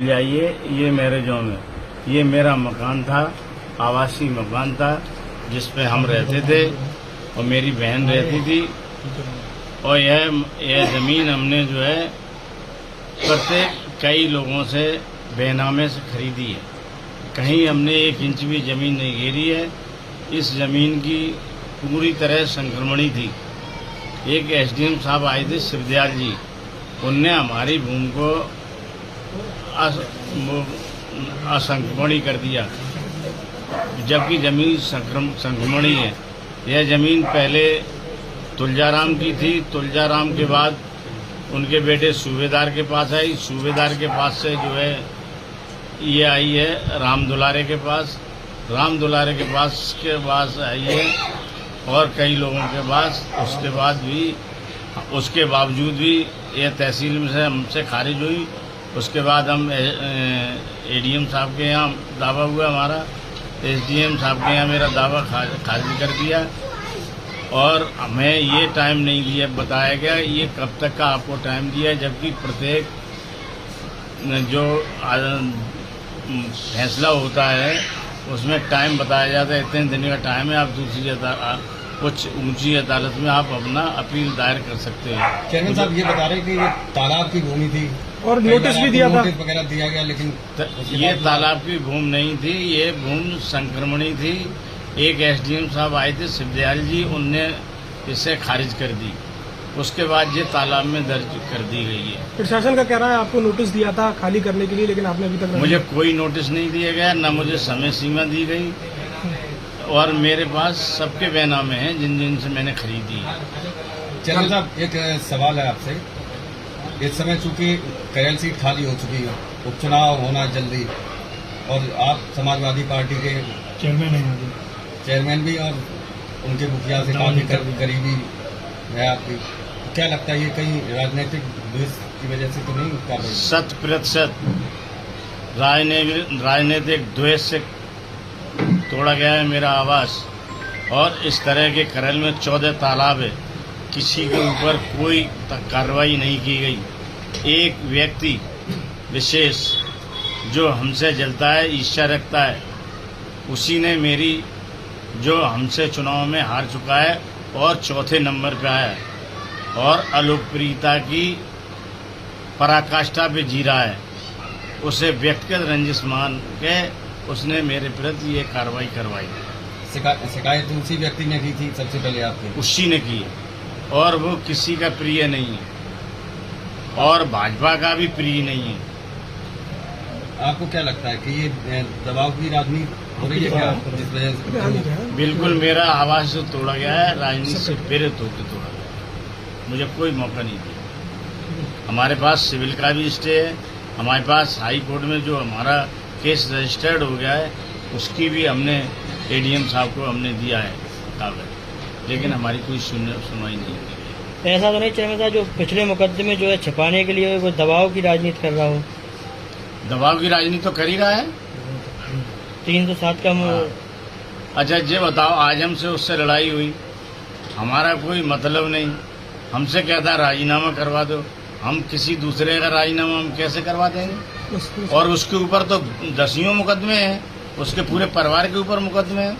जाइए, ये मेरे जोन में ये मेरा मकान था, आवासीय मकान था जिसपे हम रहते थे और मेरी बहन रहती थी। और यह जमीन हमने जो है प्रत्येक कई लोगों से बेनामे से खरीदी है। कहीं हमने 1 इंच भी जमीन नहीं घेरी है। इस जमीन की पूरी तरह संक्रमणी थी। एक एसडीएम साहब आए थे शिवदयाल जी, उनने हमारी भूमि को असंक्रमणी कर दिया, जबकि जमीन संक्रमणी है। यह जमीन पहले तुलजाराम की थी। तुलजाराम के बाद उनके बेटे सूबेदार के पास आई। सूबेदार के पास से जो है ये आई है राम दुलारे के पास। राम दुलारे के पास आई है और कई लोगों के पास। उसके बावजूद भी यह तहसील में से हमसे खारिज हुई। उसके बाद हम एडीएम साहब के यहाँ दावा हुआ हमारा, एसडीएम साहब के यहाँ मेरा दावा खारिज कर दिया। और हमें ये टाइम नहीं दिया, बताया गया ये कब तक का आपको टाइम दिया, जबकि प्रत्येक जो फैसला होता है उसमें टाइम बताया जाता है, इतने दिन का टाइम है। आप दूसरी कुछ ऊंची अदालत में आप अपना अपील दायर कर सकते हैं। चेयरमैन साहब ये बता रहे कि ये तालाब की भूमि थी और नोटिस भी दिया था, नोटिस वगैरह दिया गया, लेकिन ये तालाब की भूमि नहीं थी, ये भूमि संक्रमणी थी। एक एसडीएम साहब आए थे शिवदयाल जी, उनने इसे खारिज कर दी। उसके बाद ये तालाब में दर्ज कर दी गई है। प्रशासन का कह रहा है आपको नोटिस दिया था खाली करने के लिए, लेकिन आपने अभी तक मुझे कोई नोटिस नहीं दिया गया, न मुझे समय सीमा दी गई। और मेरे पास सबके बेनामे हैं जिन से मैंने खरीदी है। चेयरमैन साहब एक सवाल है आपसे। इस समय चूंकि करैल सीट खाली हो चुकी है, उपचुनाव होना जल्दी, और आप समाजवादी पार्टी के चेयरमैन भी और उनके मुखिया से काफी करीबी है आपकी, क्या लगता है ये कहीं राजनीतिक द्वेष की वजह से तो नहीं कर रही? 100% राजनीतिक द्वेष से तोड़ा गया है मेरा आवास। और इस तरह के करैल में 14 तालाब है, किसी के ऊपर कोई कार्रवाई नहीं की गई। एक व्यक्ति विशेष जो हमसे जलता है, ईर्ष्या रखता है, उसी ने मेरी जो हमसे चुनाव में हार चुका है और 4थे नंबर पे आया है और अलोकप्रियता की पराकाष्ठा पे जी रहा है, उसे व्यक्तिगत रंजिश मान के उसने मेरे प्रति ये कार्रवाई करवाई। शिकायत उसी व्यक्ति ने की थी सबसे पहले आपके? उसी ने की है और वो किसी का प्रिय नहीं है और भाजपा का भी प्रिय नहीं है। आपको क्या लगता है कि ये दबाव की राजनीति हो रही है क्या, जिस वजह से? बिल्कुल, मेरा आवाज जो तोड़ा गया है राजनीति से प्रेरित होकर तोड़ा गया। मुझे कोई मौका नहीं दिया। हमारे पास सिविल का भी स्टे है, हमारे पास हाई कोर्ट में जो हमारा केस रजिस्टर्ड हो गया है उसकी भी हमने एडीएम साहब को हमने दिया है कागज, लेकिन हमारी कोई सुनवाई नहीं हुई। ऐसा तो नहीं चेयरमैन साहब जो पिछले मुकदमे जो है छिपाने के लिए वो दबाव की राजनीति कर रहा हो? दबाव की राजनीति तो कर ही रहा है। 307 का अच्छा ये बताओ, आज हमसे उससे लड़ाई हुई, हमारा कोई मतलब नहीं। हमसे कहता राजीनामा करवा दो, हम किसी दूसरे का राजीनामा हम कैसे करवा देंगे? और उसके ऊपर तो 10 मुकदमे हैं, उसके पूरे परिवार के ऊपर मुकदमे हैं।